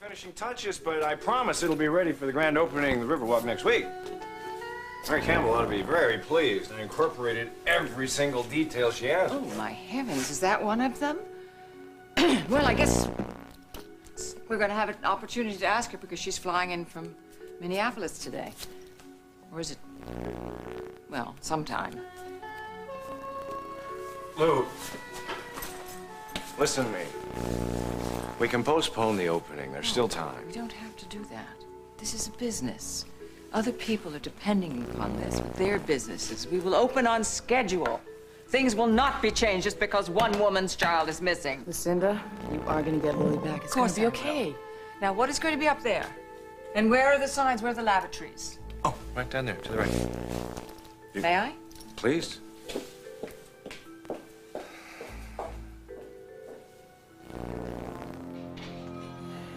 Finishing touches, but I promise it'll be ready for the grand opening of the Riverwalk next week. Mary Campbell ought to be very pleased. I incorporated every single detail she asked. Oh, my heavens, is that one of them? Well, I guess we're going to have an opportunity to ask her because she's flying in from Minneapolis today. Or is it, well, sometime. Lou, listen to me. We can postpone the opening. There's still time. We don't have to do that. This is a business. Other people are depending upon this with their businesses. We will open on schedule. Things will not be changed just because one woman's child is missing. Lucinda, you are going to get Lily back. It's going to be okay. Now, what is going to be up there? And where are the signs? Where are the lavatories? Oh, right down there, to the right. May I? Please.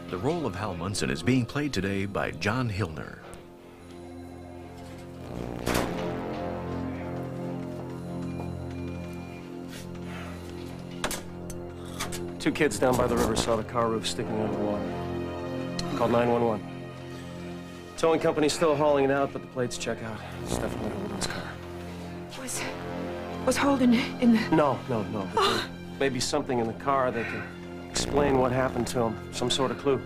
The role of Hal Munson is being played today by John Hillner. Two kids down by the river saw the car roof sticking out of the water. Called 911. Towing company's still hauling it out, but the plates check out. It's definitely Holden's car. Was Holden in the... No. But there may be something in the car that can explain what happened to him. Some sort of clue.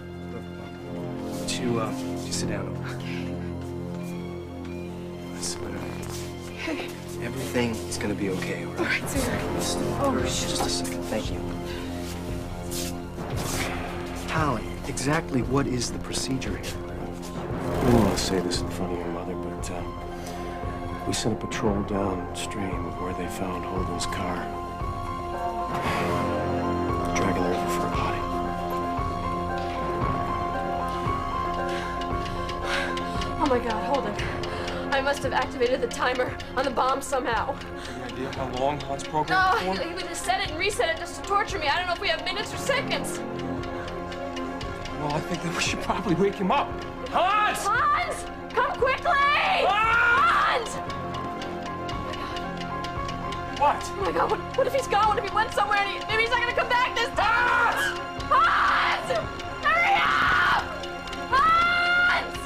Just sit down. Okay. Everything is gonna be okay, all right? All right, sir. Oh, just a second. Thank you. Holly, exactly what is the procedure here? I don't want to say this in front of your mother, but we sent a patrol downstream of where they found Holden's car. Dragging the river for a body. Oh my God, Holden. I must have activated the timer on the bomb somehow. Any idea how long Hans programmed No, it for? he would just set it and reset it just to torture me. I don't know if we have minutes or seconds. Well, I think that we should probably wake him up. Hans! Hans! Come quickly! Hans! What? Oh my God, what if he's gone? What if he went somewhere and maybe he's not gonna come back this time? Hans! Hurry up! Hans!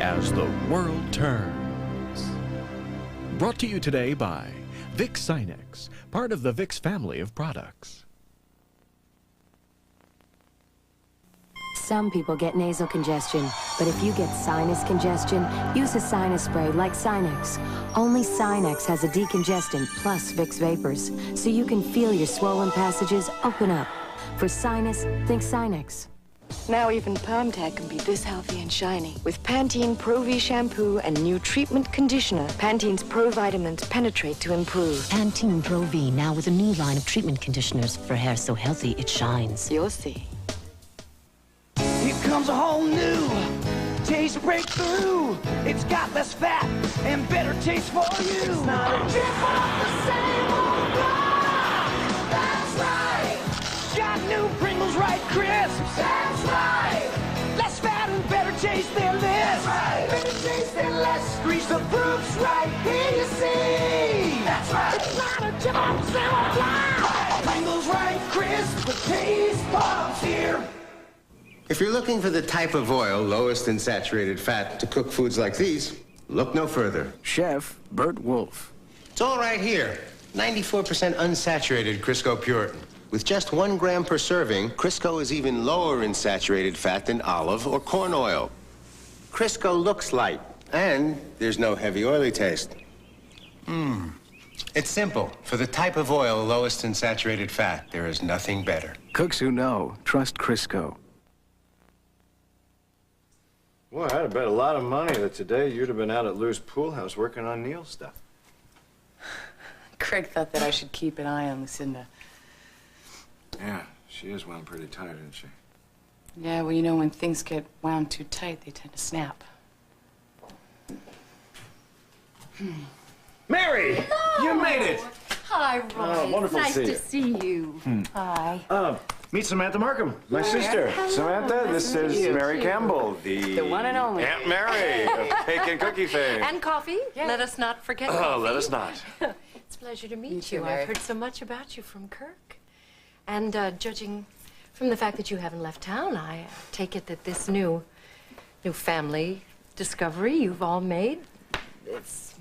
As the world turns. Brought to you today by Vicks Sinex, part of the Vicks family of products. Some people get nasal congestion, but if you get sinus congestion, use a sinus spray like Sinex. Only Sinex has a decongestant plus Vicks Vapors, so you can feel your swollen passages open up. For sinus, think Sinex. Now even PermTech can be this healthy and shiny. With Pantene Pro-V shampoo and new treatment conditioner, Pantene's Pro Vitamins penetrate to improve. Pantene Pro-V, now with a new line of treatment conditioners for hair so healthy it shines. You'll see. Here comes a whole new taste breakthrough. It's got less fat and better taste for you. It's not a chip off the same old block. That's right. Got new Pringles Right Crisps. That's right. Less fat and better taste than this. That's right. Better taste than less. Grease the proofs right here you see. That's right. It's not a chip off the same old block. Pringles Right Crisps. The taste bombs here. If you're looking for the type of oil lowest in saturated fat to cook foods like these, look no further. Chef Bert Wolf. It's all right here. 94% unsaturated Crisco Puritan. With just 1 gram per serving, Crisco is even lower in saturated fat than olive or corn oil. Crisco looks light, and there's no heavy oily taste. It's simple. For the type of oil lowest in saturated fat, there is nothing better. Cooks who know, trust Crisco. Boy, I'd have bet a lot of money that today you'd have been out at Lou's pool house working on Neil's stuff. Craig thought that I should keep an eye on Lucinda. Yeah. She is wound pretty tight, isn't she? Yeah, well, you know, when things get wound too tight, they tend to snap. Mary! You made it! Hi, Roy. Wonderful nice to to see you. see you. Hi. Meet Samantha Markham, my sister. Samantha, this is Mary Campbell, the one and only. Aunt Mary of Cake and Cookie fame. And coffee. Let us not forget Oh, coffee. let us not. It's a pleasure to meet too, you. Mary. I've heard so much about you from Kirk. And judging from the fact that you haven't left town, I take it that this new family discovery you've all made, it's...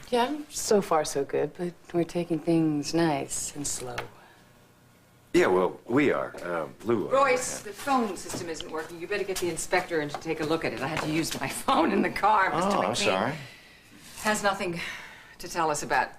Yeah, so far so good, but we're taking things nice and slow. Yeah, well, we are. Lou. Royce, the phone system isn't working. You better get the inspector in to take a look at it. I had to use my phone in the car. Mr. McLean I'm sorry. has nothing to tell us about...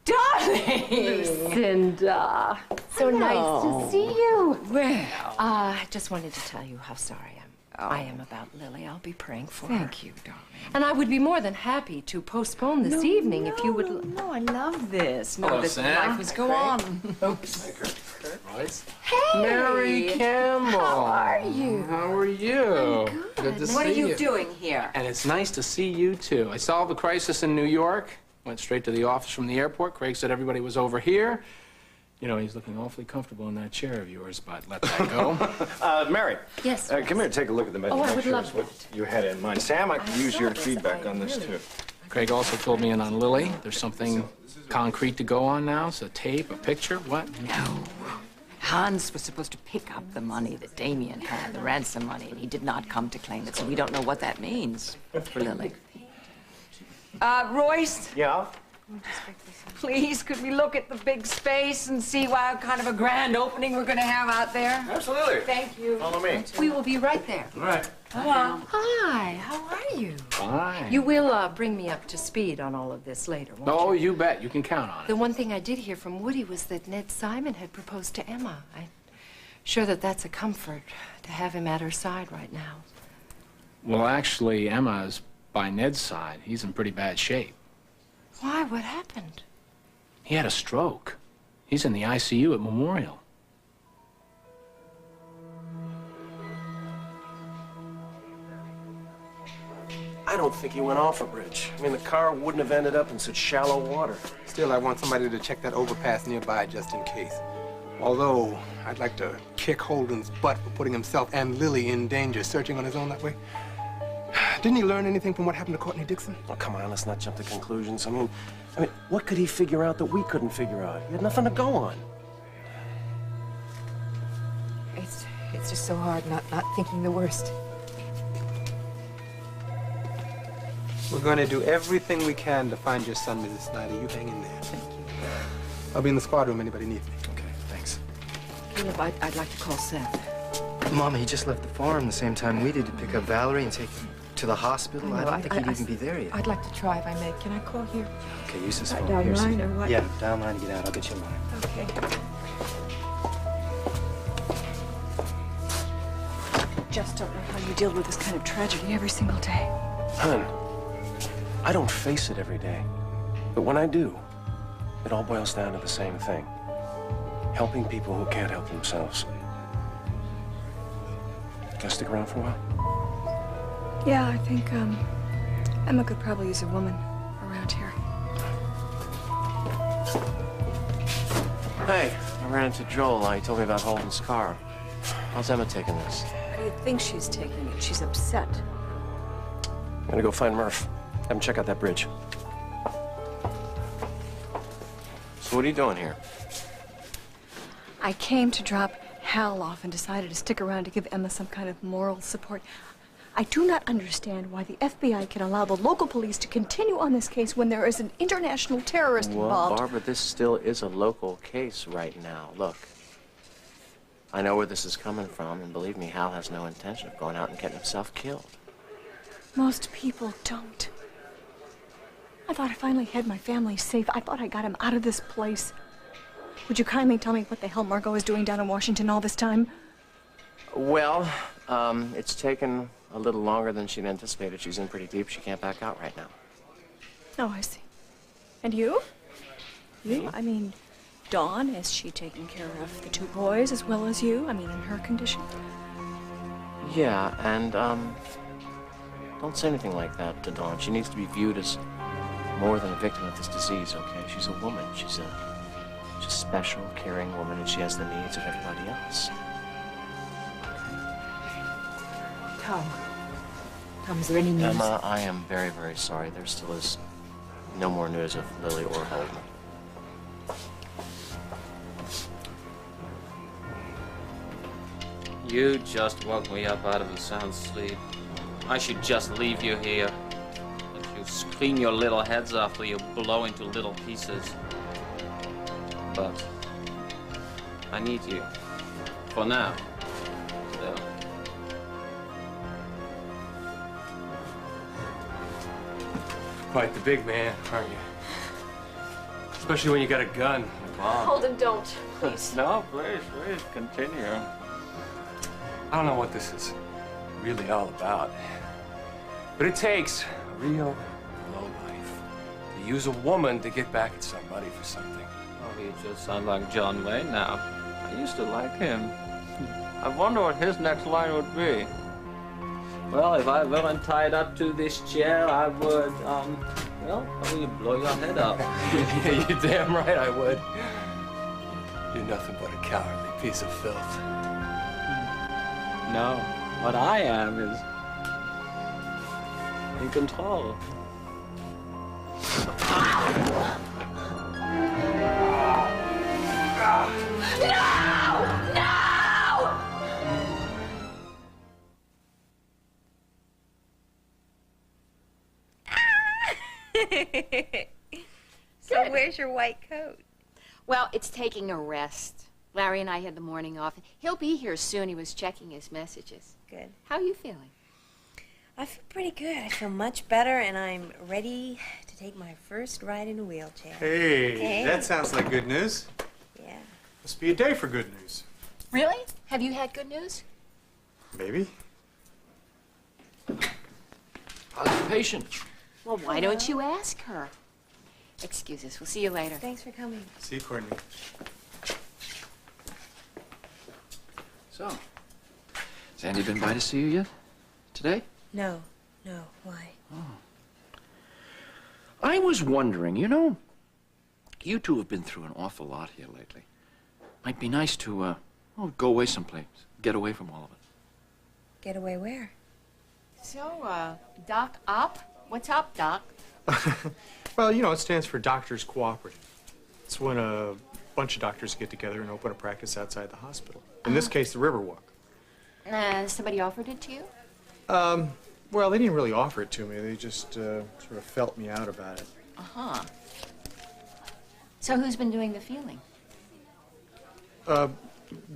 Darling! Lucinda. So nice to see you. Well... I just wanted to tell you how sorry I am about Lily. I'll be praying for her. Thank you, darling. And I would be more than happy to postpone this evening if you would... No, I love this. No, Hello, that Sam. life must go on. Oops. Royce. Hey! Mary Campbell. How are you? How are you? Good to see you. What are you doing here? And it's nice to see you, too. I solved the crisis in New York. Went straight to the office from the airport. Craig said everybody was over here. You know, he's looking awfully comfortable in that chair of yours, but let that go. Mary. Yes. Come here, take a look at the menu. Oh, I Make would sure love it's what you had in mind. Sam, I could use saw your this. feedback I on this, really- too. Craig also filled me in on Lily. There's something concrete to go on now. So a tape, a picture, what? No. Hans was supposed to pick up the money that Damien had, the ransom money, and he did not come to claim it, so we don't know what that means for Lily. Royce, Yeah? please, could we look at the big space and see what kind of a grand opening we're going to have out there? Absolutely. Thank you. Follow me. We will be right there. All right. Hi, how are you? Fine. You will bring me up to speed on all of this later, won't Oh, you? you bet. You can count on it. The one thing I did hear from Woody was that Ned Simon had proposed to Emma. I'm sure that that's a comfort to have him at her side right now. Well, actually, Emma is by Ned's side. He's in pretty bad shape. Why? What happened? He had a stroke. He's in the ICU at Memorial. I don't think he went off a bridge. I mean, the car wouldn't have ended up in such shallow water. Still, I want somebody to check that overpass nearby just in case. Although, I'd like to kick Holden's butt for putting himself and Lily in danger, searching on his own that way. Didn't he learn anything from what happened to Courtney Dixon? Oh, come on, let's not jump to conclusions. I mean, what could he figure out that we couldn't figure out? He had nothing to go on. It's just so hard not thinking the worst. We're going to do everything we can to find your son, Mrs. Snyder. You hang in there. Thank you. I'll be in the squad room. Anybody needs me. Okay, thanks. Caleb, I'd like to call Seth. Mom, he just left the farm the same time we did to pick up Valerie and take her to the hospital. I don't think he'd even be there yet. I'd like to try if I may. Can I call here? Okay, use this phone. Down Here, line see. or what? Yeah, down line to get out. I'll get you a line. Okay. Just don't know how you deal with this kind of tragedy every single day. Hun, I don't face it every day. But when I do, it all boils down to the same thing. Helping people who can't help themselves. Can I stick around for a while? Yeah, I think, Emma could probably use a woman around here. Hey, I ran into Joel. He told me about Holden's car. How's Emma taking this? How do you think she's taking it? She's upset. I'm gonna go find Murph. Have him check out that bridge. So what are you doing here? I came to drop Hal off and decided to stick around to give Emma some kind of moral support. I do not understand why the FBI can allow the local police to continue on this case when there is an international terrorist involved. Well, Barbara, this still is a local case right now. Look, I know where this is coming from, and believe me, Hal has no intention of going out and getting himself killed. Most people don't. I thought I finally had my family safe. I thought I got him out of this place. Would you kindly tell me what the hell Margot is doing down in Washington all this time? Well, it's taken a little longer than she'd anticipated. She's in pretty deep. She can't back out right now. Oh, I see. And you? You? I mean, Dawn? Is she taking care of the two boys as well as you? I mean, in her condition? Yeah, and, don't say anything like that to Dawn. She needs to be viewed as more than a victim of this disease, okay? She's a woman. She's a special, caring woman, and she has the needs of everybody else. Tom, is there any news? Emma, I am very, very sorry. There still is no more news of Lily or Holden. You just woke me up out of a sound sleep. I should just leave you here. Let you scream your little heads off till you blow into little pieces. But I need you. For now. Still. Quite the big man, aren't you? Especially when you got a gun. A bomb. Holden, don't, please. No, please, continue. I don't know what this is really all about, but it takes a real lowlife to use a woman to get back at somebody for something. Oh, you just sound like John Wayne now. I used to like him. I wonder what his next line would be. Well, if I weren't tied up to this chair, I would, well, probably blow your head up. Yeah, you're damn right I would. You're nothing but a cowardly piece of filth. No, what I am is in control. So where's your white coat? Well, it's taking a rest. Larry and I had the morning off. He'll be here soon. He was checking his messages. Good. How are you feeling? I feel pretty good. I feel much better, and I'm ready to take my first ride in a wheelchair. Hey, that sounds like good news. Yeah. Must be a day for good news. Really? Have you had good news? Maybe. How's the patient? Well, why don't you ask her? Excuse us. We'll see you later. Thanks for coming. See you, Courtney. So, has Andy been by to see you yet? Today? No. Why? Oh. I was wondering, you know, you two have been through an awful lot here lately. Might be nice to, go away someplace. Get away from all of it. Get away where? So, Doc Up? What's up, Doc? Well, you know, it stands for Doctors Cooperative. It's when a bunch of doctors get together and open a practice outside the hospital. In this case, the Riverwalk. Somebody offered it to you? Well, they didn't really offer it to me. They just sort of felt me out about it. Uh-huh. So who's been doing the feeling?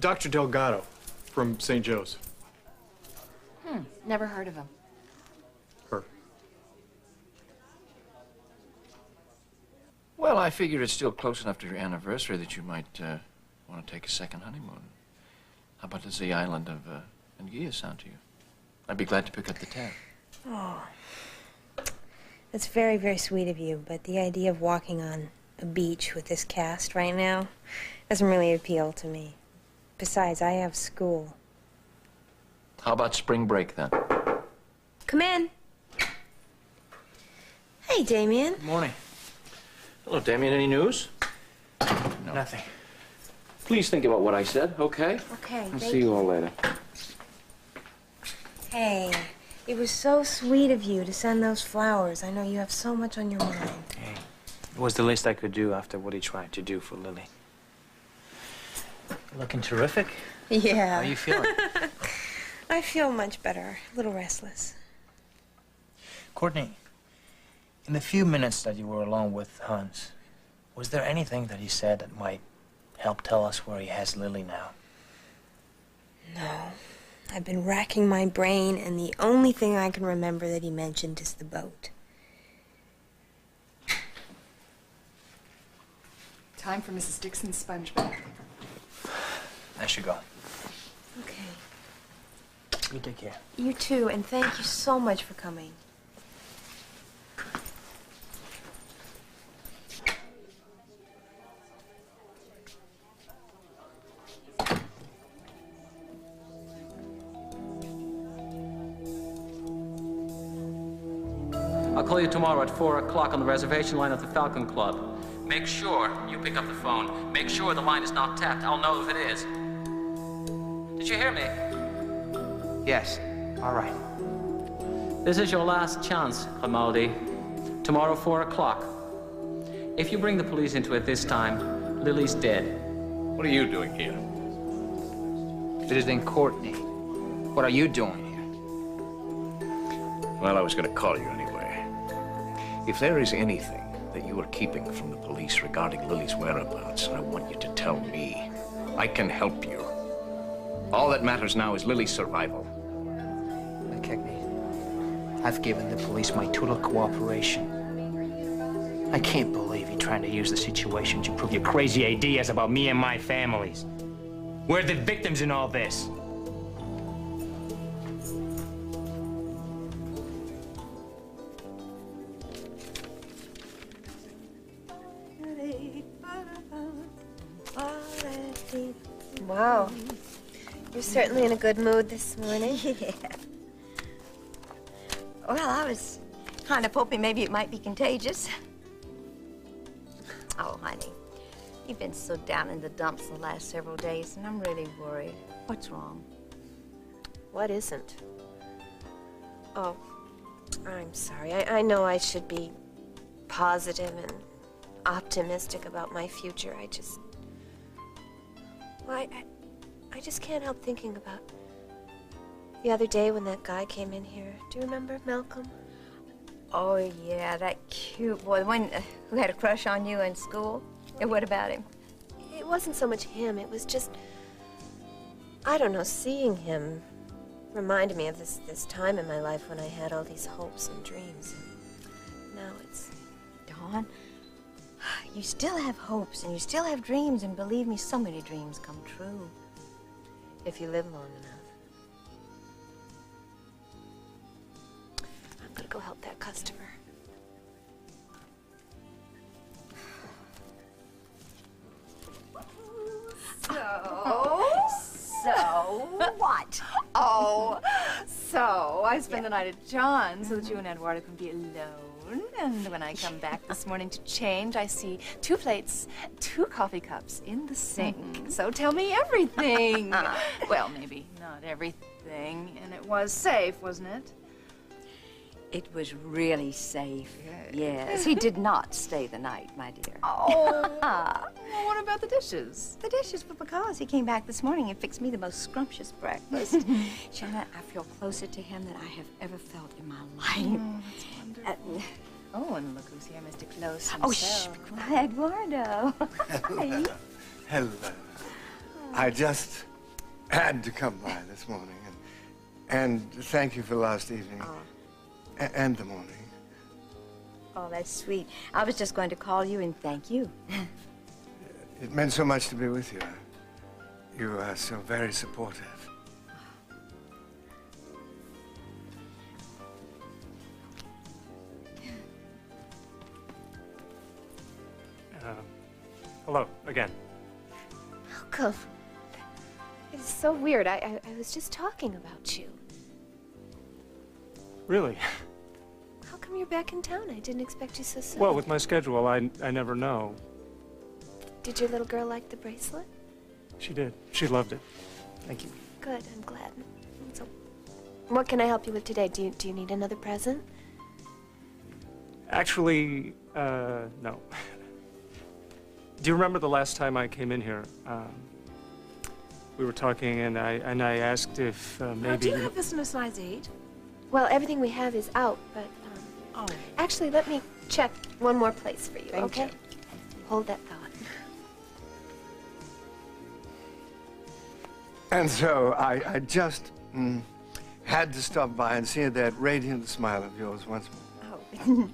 Dr. Delgado from St. Joe's. Never heard of him. Her. Well, I figure it's still close enough to your anniversary that you might want to take a second honeymoon. How about does the island of Anguilla sound to you? I'd be glad to pick up the tab. Oh, that's very, very sweet of you, but the idea of walking on a beach with this cast right now doesn't really appeal to me. Besides, I have school. How about spring break, then? Come in. Hey, Damien. Good morning. Hello, Damien. Any news? No. Nothing. Please think about what I said, okay? Okay, I'll thank see you all later. Hey, it was so sweet of you to send those flowers. I know you have so much on your mind. Hey, it was the least I could do after what he tried to do for Lily. Looking terrific. Yeah. How are you feeling? I feel much better. A little restless. Courtney, in the few minutes that you were alone with Hans, was there anything that he said that might help tell us where he has Lily now? No. I've been racking my brain, and the only thing I can remember that he mentioned is the boat. Time for Mrs. Dixon's sponge bath. I should go. Okay. You take care. You too, and thank you so much for coming. call you tomorrow at 4 o'clock on the reservation line at the Falcon Club. Make sure you pick up the phone. Make sure the line is not tapped. I'll know if it is. Did you hear me? Yes. All right. This is your last chance, Grimaldi. Tomorrow, 4 o'clock. If you bring the police into it this time, Lily's dead. What are you doing here? Visiting Courtney. What are you doing here? Well, I was going to call you anyway. If there is anything that you are keeping from the police regarding Lily's whereabouts, I want you to tell me. I can help you. All that matters now is Lily's survival. McKechnie, I've given the police my total cooperation. I can't believe you're trying to use the situation to prove your crazy ideas about me and my families. We're the victims in all this. Wow. You're certainly in a good mood this morning. Yeah. Well, I was kind of hoping maybe it might be contagious. Oh, honey, you've been so down in the dumps the last several days, and I'm really worried. What's wrong? What isn't? Oh, I'm sorry. I know I should be positive and optimistic about my future. Well, I just can't help thinking about the other day when that guy came in here. Do you remember Malcolm? Oh, yeah, that cute boy, the one who had a crush on you in school. And what about him? It wasn't so much him. It was just, I don't know, seeing him reminded me of this time in my life when I had all these hopes and dreams. And now it's... Dawn, you still have hopes and you still have dreams, and believe me, so many dreams come true if you live long enough. I'm gonna go help that customer. So what? Oh, so I spent the night at John's so that you and Eduardo can be alone. And when I come back this morning to change, I see 2 plates, 2 coffee cups in the sink. So tell me everything. Well, maybe not everything. And it was safe, wasn't it? It was really safe. Yes, he did not stay the night, my dear. Oh. Well, what about the dishes? The dishes were because he came back this morning and fixed me the most scrumptious breakfast. Shanna, I feel closer to him than I have ever felt in my life. Oh, that's wonderful. Oh, and look who's here, Mr. Close himself. Oh, shh, Eduardo. Hi. Hello. I just had to come by this morning, and thank you for last evening. And the morning. Oh, that's sweet. I was just going to call you and thank you. It meant so much to be with you. You are so very supportive. Hello, again. Malcolm. It's so weird. I was just talking about you. Really? How come you're back in town? I didn't expect you so soon. Well, with my schedule, I never know. Did your little girl like the bracelet? She did. She loved it. Thank you. Good, I'm glad. So, what can I help you with today? Do you need another present? Actually, no. Do you remember the last time I came in here? We were talking, and I asked if maybe... Do you have this in a size 8? Well, everything we have is out, but, actually, let me check one more place for you, okay? Hold that thought. And so I just had to stop by and see that radiant smile of yours once more. Oh,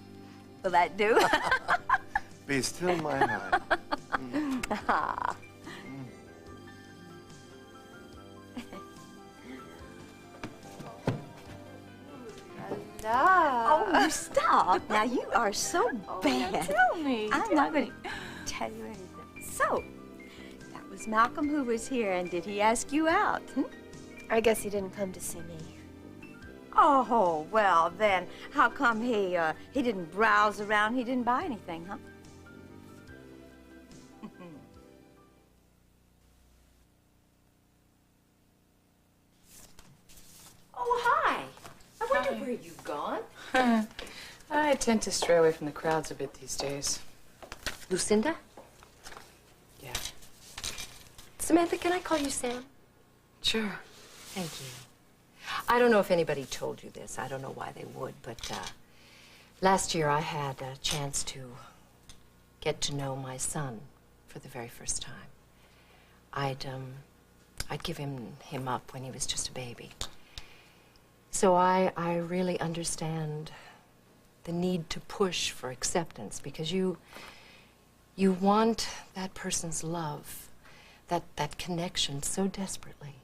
will that do? Be still my heart. Oh, stop. Now, you are so bad. Now tell me. I'm not going to tell you anything. So, that was Malcolm who was here, and did he ask you out? I guess he didn't come to see me. Oh, well then, how come he didn't browse around, he didn't buy anything, huh? Oh, hi. I wonder where you've gone. I tend to stray away from the crowds a bit these days. Lucinda? Yeah. Samantha, can I call you Sam? Sure. Thank you. I don't know if anybody told you this. I don't know why they would, but last year I had a chance to get to know my son for the very first time. I'd given him up when he was just a baby. So I really understand the need to push for acceptance because you want that person's love, that connection so desperately.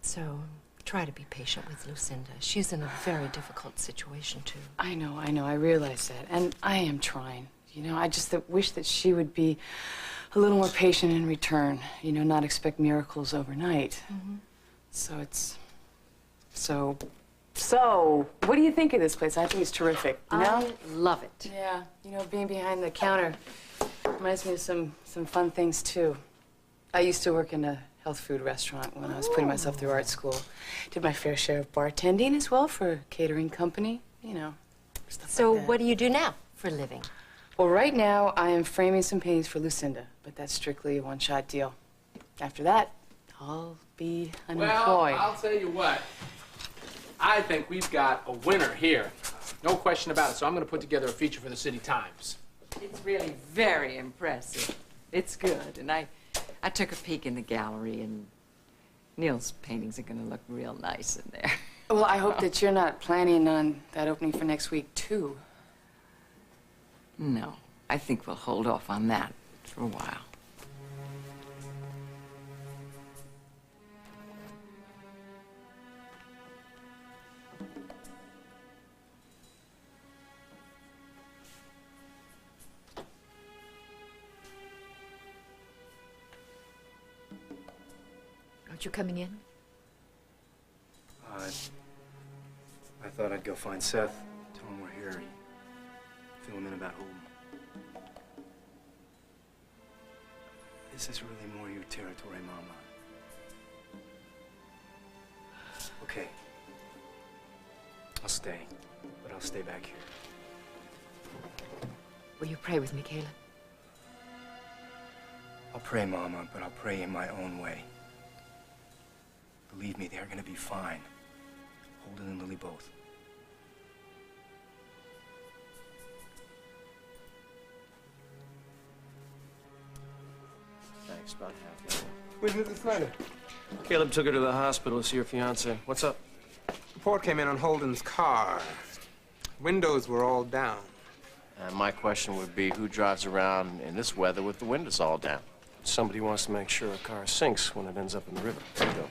So try to be patient with Lucinda. She's in a very difficult situation, too. I know, I realize that. And I am trying. You know, I just wish that she would be a little more patient in return. You know, not expect miracles overnight. Mm-hmm. So it's... So, what do you think of this place? I think it's terrific, you know? I love it. Yeah, you know, being behind the counter reminds me of some fun things, too. I used to work in a health food restaurant when I was putting myself through art school. Did my fair share of bartending as well for a catering company, you know, stuff So like that. what do you do now for a living? Well, right now, I am framing some paintings for Lucinda, but that's strictly a one-shot deal. After that, I'll be unemployed. Well, I'll tell you what. I think we've got a winner here. No question about it. So I'm going to put together a feature for the City Times. It's really very impressive. It's good. And I took a peek in the gallery, and Neil's paintings are going to look real nice in there. Well, I hope that you're not planning on that opening for next week, too. No, I think we'll hold off on that for a while. Aren't you coming in? I thought I'd go find Seth, tell him we're here, fill him in about Holden. This is really more your territory, Mama. Okay. I'll stay, but I'll stay back here. Will you pray with me, Caleb? I'll pray, Mama, but I'll pray in my own way. Believe me, they're gonna be fine. Holden and Lily both. Thanks, about half. Where's Mrs. Snyder? Caleb took her to the hospital to see her fiance. What's up? Report came in on Holden's car. Windows were all down. My question would be, who drives around in this weather with the windows all down? Somebody wants to make sure a car sinks when it ends up in the river. There you go.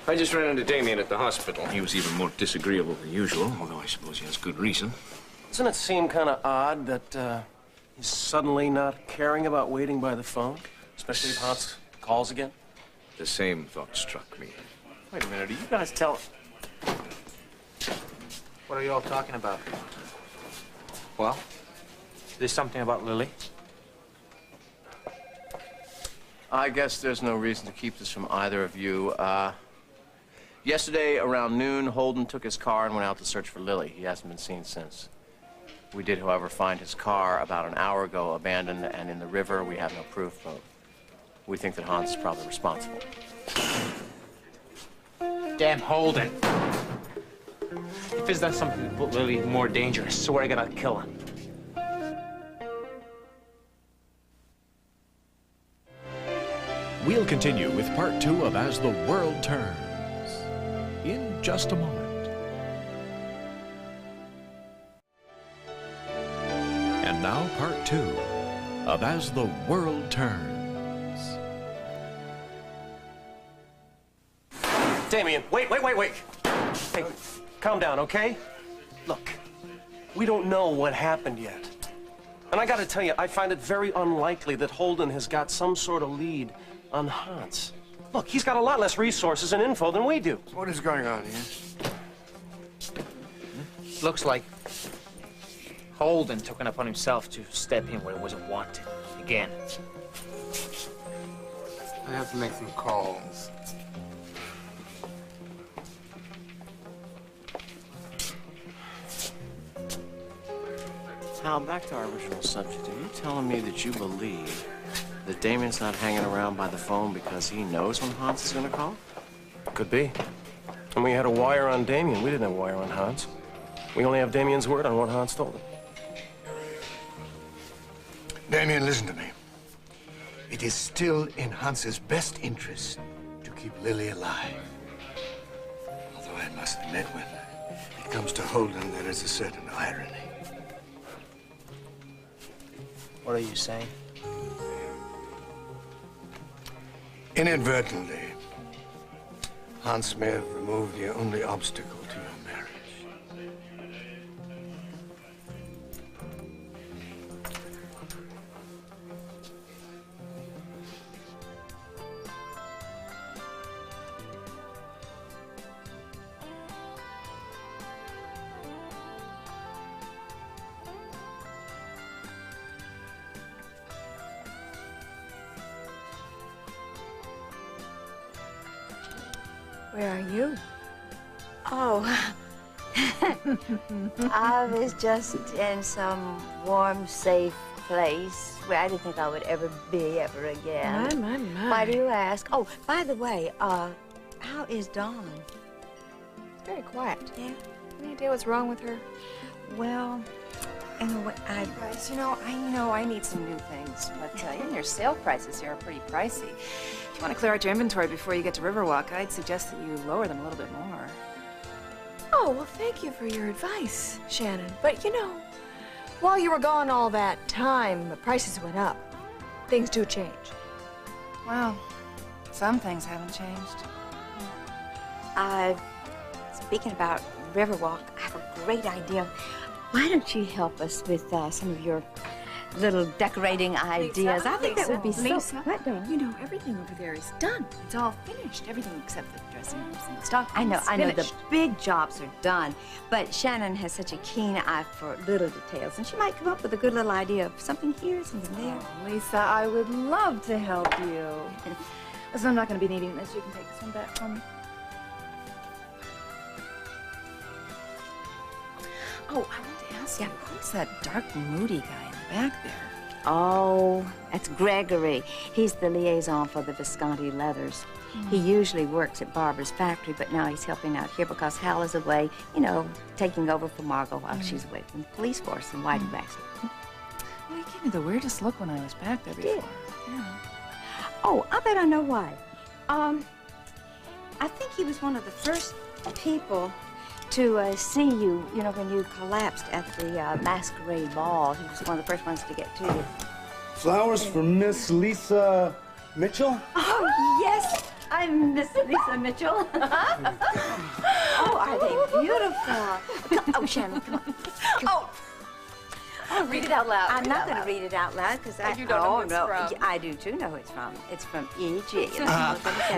I just ran into Damien at the hospital. He was even more disagreeable than usual, although I suppose he has good reason. Doesn't it seem kind of odd that he's suddenly not caring about waiting by the phone? Especially if Hans calls again? The same thought struck me. Wait a minute, are you guys telling... What are you all talking about? Well, there's something about Lily. I guess there's no reason to keep this from either of you. Yesterday, around noon, Holden took his car and went out to search for Lily. He hasn't been seen since. We did, however, find his car about an hour ago, abandoned and in the river. We have no proof, but we think that Hans is probably responsible. Damn Holden. If he's done something to put Lily in more danger, I swear I gotta kill him. We'll continue with part 2 of As the World Turns in just a moment. And now part 2 of As the World Turns. Damien, wait. Hey, calm down, okay? Look, we don't know what happened yet. And I gotta tell you, I find it very unlikely that Holden has got some sort of lead on Hans. Look, he's got a lot less resources and info than we do. What is going on here? Looks like Holden took it upon himself to step in where he wasn't wanted. Again. I have to make some calls. Hal, back to our original subject. Are you telling me that you believe that Damien's not hanging around by the phone because he knows when Hans is going to call? Could be. And we had a wire on Damien. We didn't have a wire on Hans. We only have Damien's word on what Hans told him. Damien, listen to me. It is still in Hans's best interest to keep Lily alive. Although I must admit, when it comes to Holden, there is a certain irony. What are you saying? Inadvertently, Hans may have removed the only obstacle to your marriage. Where are you? Oh, I was just in some warm, safe place where I didn't think I would ever be ever again. My. Why do you ask? Oh, by the way, how is Dawn? It's very quiet. Yeah. Any idea what's wrong with her? Well, in a way, Guys, I need some new things, but even your sale prices here are pretty pricey. If you want to clear out your inventory before you get to Riverwalk, I'd suggest that you lower them a little bit more. Oh, well, thank you for your advice, Shannon. But, while you were gone all that time, the prices went up. Things do change. Well, some things haven't changed. Speaking about Riverwalk, I have a great idea. Why don't you help us with some of your little decorating ideas? I think that would be Lisa, What, darling? everything over there is done. It's all finished. Everything except the dressing rooms and the stock. I know. The Finished. big jobs are done, but Shannon has such a keen eye for little details, and she might come up with a good little idea of something here, something there. Oh, Lisa, I would love to help you. Listen, I'm not going to be needing this. You can take this one back for me. Oh, I want to ask you, who's that dark, moody guy in the back there? Oh, that's Gregory. He's the liaison for the Visconti Leathers. He usually works at Barbara's factory, but now he's helping out here because Hal is away, taking over for Margot while she's away from the police force in Whiting Baxter. Well, you gave me the weirdest look when I was back there before. Yeah. Oh, I bet I know why. I think he was one of the first people to see you, when you collapsed at the masquerade ball. He was one of the first ones to get to you. Flowers for Miss Lisa Mitchell? Oh, yes. I'm Miss Lisa Mitchell. Oh, are they beautiful? Oh, Shannon, come on. Oh, read it out loud. I'm not going to read it out loud because You don't know who it's from. I do too know who it's from. It's from E.G.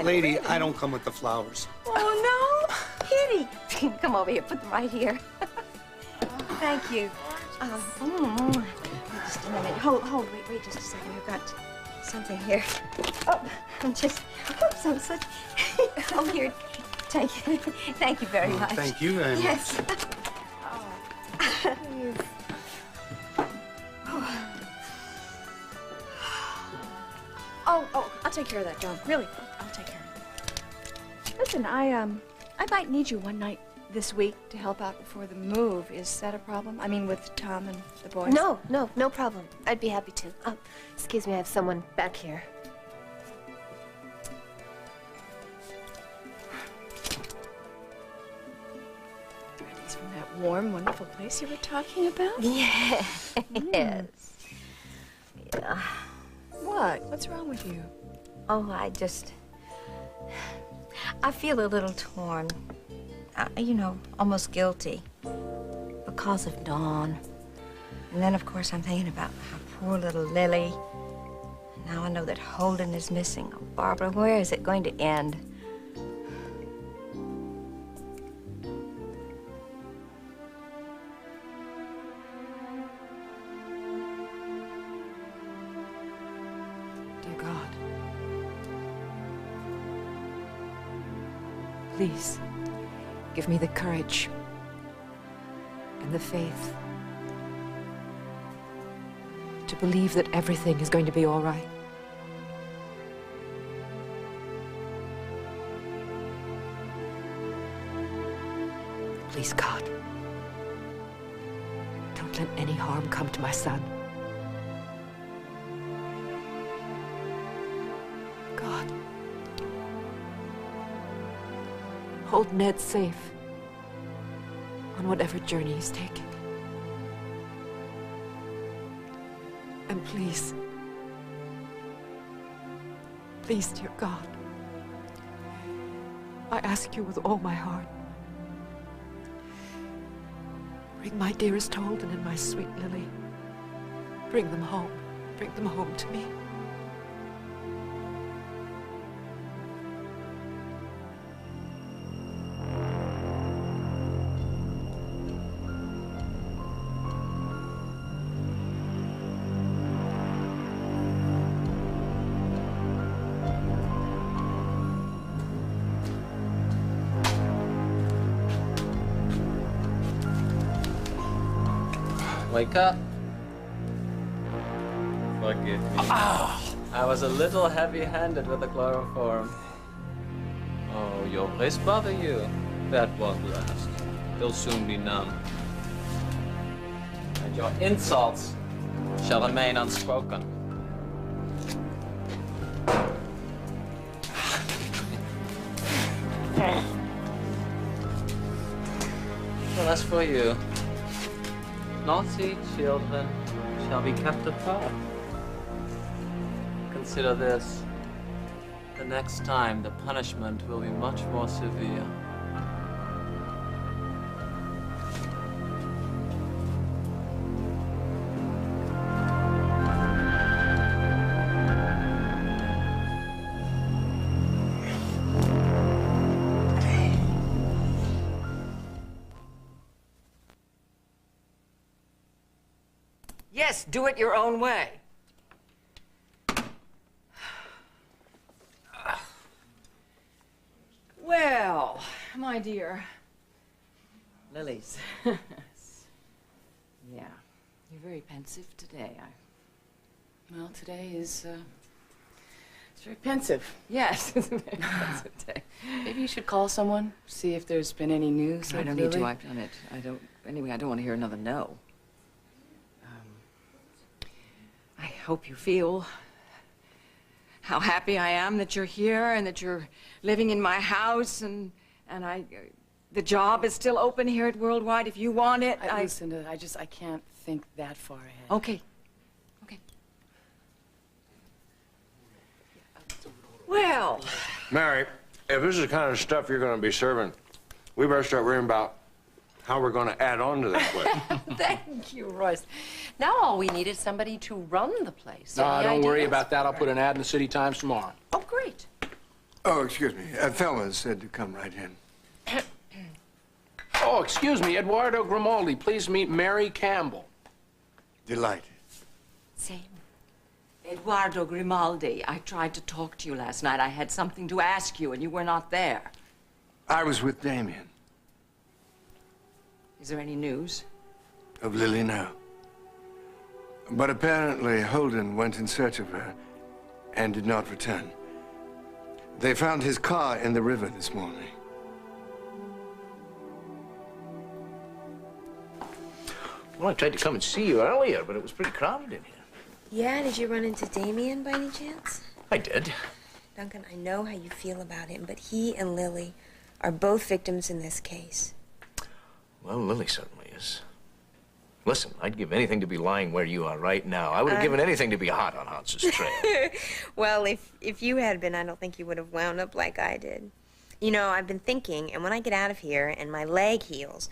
Lady, I don't come with the flowers. Oh, no. Kitty. Come over here. Put them right here. Thank you. Just a minute. Hold. Wait just a second. I've got something here. Oh, I'm such. Oh, here. Thank you very much. Thank you very much. Oh, I'll take care of that, John. Really, I'll take care of it. Listen, I might need you one night this week to help out before the move. Is that a problem? I mean, with Tom and the boys? No problem. I'd be happy to. Excuse me, I have someone back here. It's from that warm, wonderful place you were talking about? Yes. Yeah. What? What's wrong with you? Oh, I feel a little torn. Almost guilty because of Dawn. And then, of course, I'm thinking about how poor little Lily. Now I know that Holden is missing. Oh, Barbara, where is it going to end? Dear God, please give me the courage and the faith to believe that everything is going to be all right. Please, God, don't let any harm come to my son. God, hold Ned safe on whatever journey he's taking. And please, please, dear God, I ask you with all my heart, bring my dearest Holden and my sweet Lily. Bring them home. Bring them home to me. Wake up. Forgive me. I was a little heavy-handed with the chloroform. Oh, your wrist bother you? That won't last. They'll soon be numb. And your insults shall remain unspoken. Well, as for you, naughty children shall be kept apart. Consider this. The next time, the punishment will be much more severe. Yes, do it your own way. Well, my dear. Lilies. Yeah. You're very pensive today. Well, today is, it's very pensive. Yes, it's a very pensive day. Maybe you should call someone, see if there's been any news. I don't need to. I've done it. Anyway, I don't want to hear another no. I hope you feel how happy I am that you're here and that you're living in my house and the job is still open here at Worldwide if you want it. Listen, I can't think that far ahead. Okay. Okay. Well. Mary, if this is the kind of stuff you're going to be serving, we better start worrying about how we're going to add on to that place. Thank you, Royce. Now all we need is somebody to run the place. No, don't worry about that. I'll put an ad in the City Times tomorrow. Oh, great. Oh, excuse me. Thelma said to come right in. Oh, excuse me, Eduardo Grimaldi. Please meet Mary Campbell. Delighted. Same. Eduardo Grimaldi. I tried to talk to you last night. I had something to ask you, and you were not there. I was with Damien. Is there any news? Of Lily, no. But apparently Holden went in search of her and did not return. They found his car in the river this morning. Well, I tried to come and see you earlier, but it was pretty crowded in here. Yeah, did you run into Damien by any chance? I did. Duncan, I know how you feel about him, but he and Lily are both victims in this case. Well, Lily certainly is. Listen, I'd give anything to be lying where you are right now. I would have given anything to be hot on Hans's trail. Well, if you had been, I don't think you would have wound up like I did. You know, I've been thinking, and when I get out of here and my leg heals,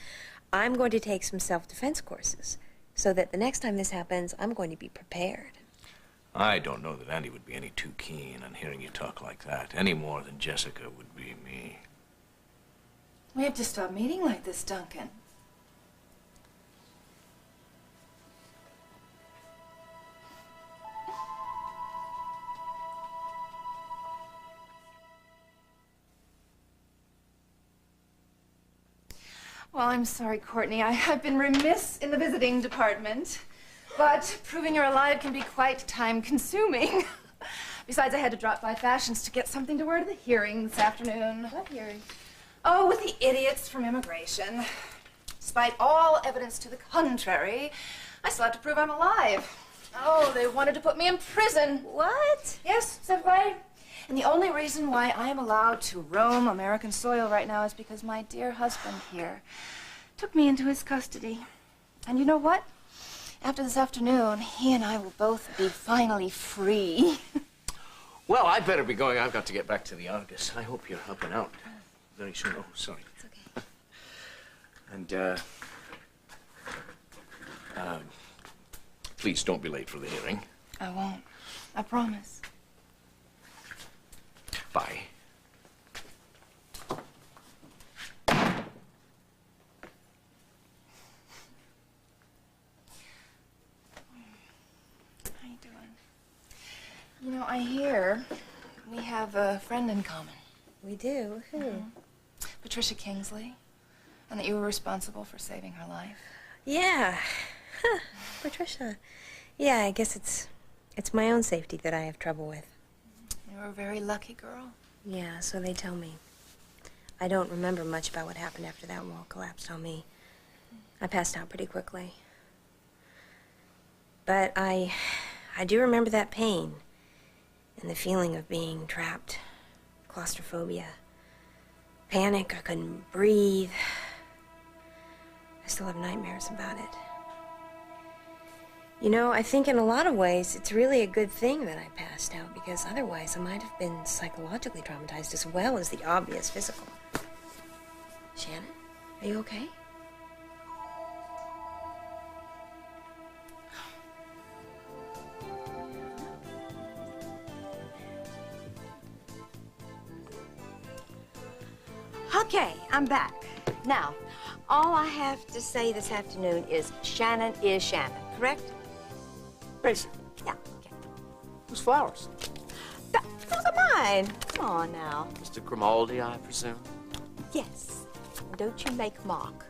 I'm going to take some self-defense courses so that the next time this happens, I'm going to be prepared. I don't know that Andy would be any too keen on hearing you talk like that, any more than Jessica would be me. We have to stop meeting like this, Duncan. Well, I'm sorry, Courtney. I've been remiss in the visiting department. But proving you're alive can be quite time-consuming. Besides, I had to drop by Fashions to get something to wear to the hearing this afternoon. What hearing? Oh, with the idiots from immigration. Despite all evidence to the contrary, I still have to prove I'm alive. Oh, they wanted to put me in prison. What? Yes, c'est vrai. And the only reason why I am allowed to roam American soil right now is because my dear husband here took me into his custody. And you know what? After this afternoon, he and I will both be finally free. Well, I'd better be going. I've got to get back to the Argus. I hope you're helping out very soon. Oh, sorry. It's okay. And, please don't be late for the hearing. I won't. I promise. Bye. You know, I hear we have a friend in common. We do? Who? Patricia Kingsley. And that you were responsible for saving her life. Yeah. Huh. Patricia. Yeah, I guess it's my own safety that I have trouble with. You were a very lucky girl. Yeah, so they tell me. I don't remember much about what happened after that wall collapsed on me. I passed out pretty quickly. But I do remember that pain. And the feeling of being trapped, claustrophobia, panic, I couldn't breathe. I still have nightmares about it. You know, I think in a lot of ways it's really a good thing that I passed out, because otherwise I might have been psychologically traumatized as well as the obvious physical. Shannon, are you okay? Okay, I'm back. Now, all I have to say this afternoon is Shannon is Shannon, correct? Basically. Yeah. Whose flowers? Those are mine. Come on now. Mr. Grimaldi, I presume? Yes. Don't you make mock.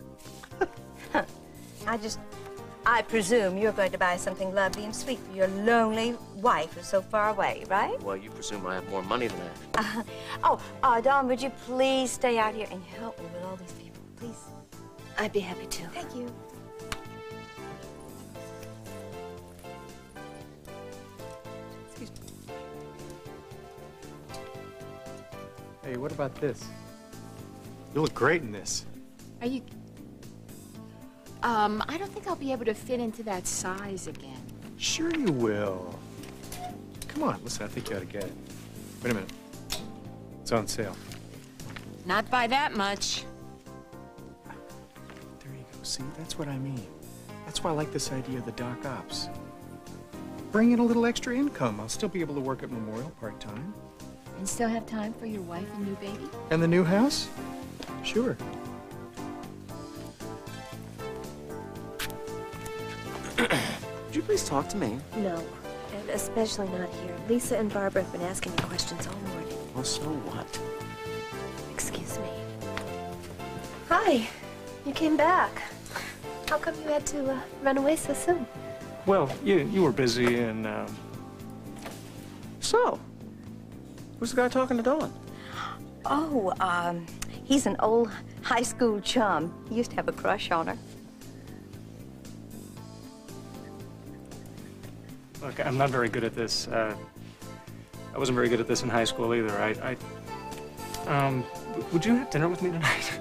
I presume you're going to buy something lovely and sweet for your lonely wife who's so far away, right? Well, you presume I have more money than that. Dawn, would you please stay out here and help me with all these people, please? I'd be happy to. Thank you. Excuse me. Hey, what about this? You look great in this. Are you... I don't think I'll be able to fit into that size again. Sure you will. Come on, listen, I think you ought to get it. Wait a minute. It's on sale. Not by that much. There you go. See, that's what I mean. That's why I like this idea of the doc ops. Bring in a little extra income. I'll still be able to work at Memorial part-time. And still have time for your wife and new baby? And the new house? Sure. Would you please talk to me? No, and especially not here. Lisa and Barbara have been asking me questions all morning. Well, so what? Excuse me. Hi, you came back. How come you had to run away so soon? Well, you were busy and, So, who's the guy talking to Dawn? Oh, he's an old high school chum. He used to have a crush on her. Look, I'm not very good at this. I wasn't very good at this in high school either. Would you have dinner with me tonight?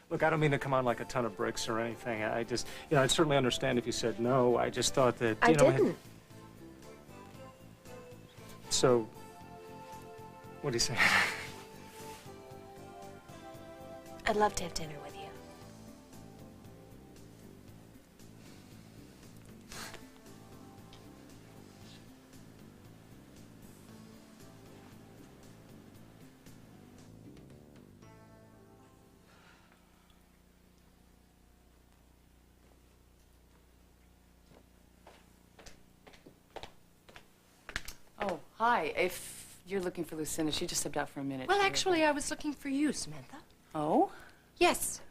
Look, I don't mean to come on like a ton of bricks or anything. I just, I'd certainly understand if you said no. I just thought that, I didn't. So, what do you say? I'd love to have dinner with you. Hi, if you're looking for Lucinda, she just stepped out for a minute. Well, actually, I was looking for you, Samantha. Oh? Yes.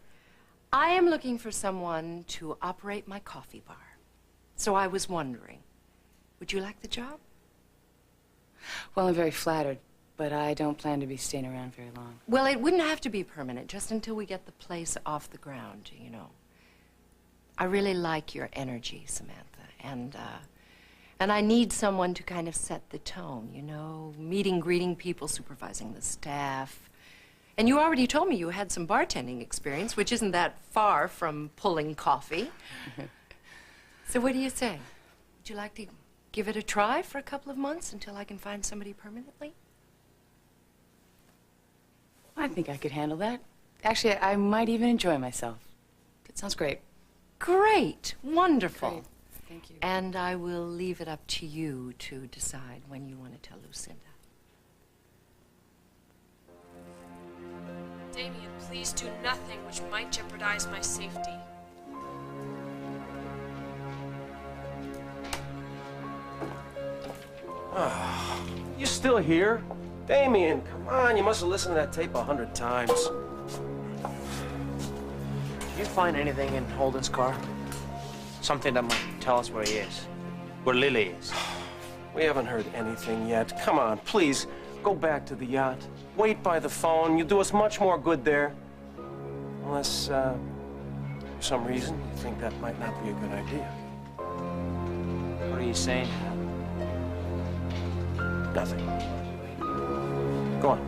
I am looking for someone to operate my coffee bar. So I was wondering, would you like the job? Well, I'm very flattered, but I don't plan to be staying around very long. Well, it wouldn't have to be permanent, just until we get the place off the ground, you know. I really like your energy, Samantha, and I need someone to kind of set the tone, you know, meeting, greeting people, supervising the staff. And you already told me you had some bartending experience, which isn't that far from pulling coffee. So what do you say? Would you like to give it a try for a couple of months until I can find somebody permanently? I think I could handle that. Actually, I might even enjoy myself. That sounds great. Great. Wonderful. Great. Thank you. And I will leave it up to you to decide when you want to tell Lucinda. Damien, please do nothing which might jeopardize my safety. You still here? Damien, come on, you must have listened to that tape 100 times. Did you find anything in Holden's car? Something that might tell us where he is? Where Lily is? We haven't heard anything yet. Come on, please, go back to the yacht. Wait by the phone. You'll do us much more good there. Unless, for some reason, you think that might not be a good idea. What are you saying? Nothing. Go on.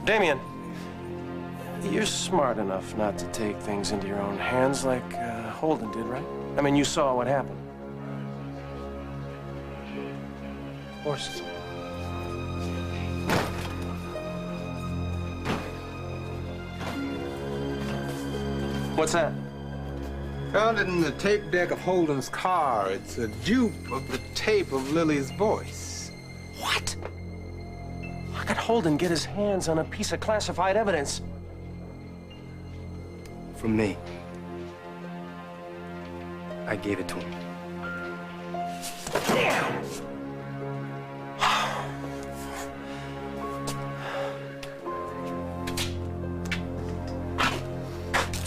Damien, you're smart enough not to take things into your own hands like Holden did, right? I mean, you saw what happened. Of course. What's that? Found it in the tape deck of Holden's car. It's a dupe of the tape of Lily's voice. What? How could Holden get his hands on a piece of classified evidence? From me. I gave it to him. Damn!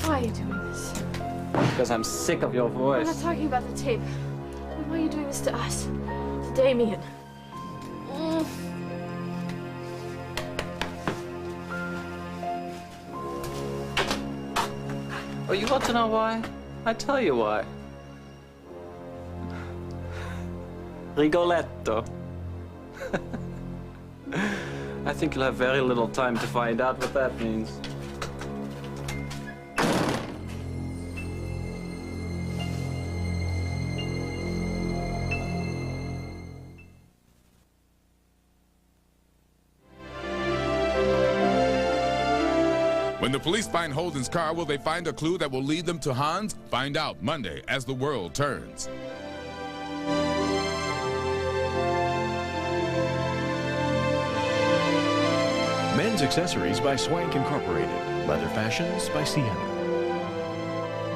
Why are you doing this? Because I'm sick of your I'm voice. not talking about the tape. Why are you doing this to us? To Damien? Oh, you want to know why? I tell you why. Rigoletto. I think you'll have very little time to find out what that means. When the police find Holden's car, will they find a clue that will lead them to Hans? Find out Monday as the world turns. Men's Accessories by Swank Incorporated. Leather Fashions by Sienna.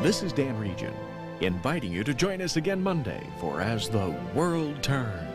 This is Dan Regent, inviting you to join us again Monday for As the World Turns.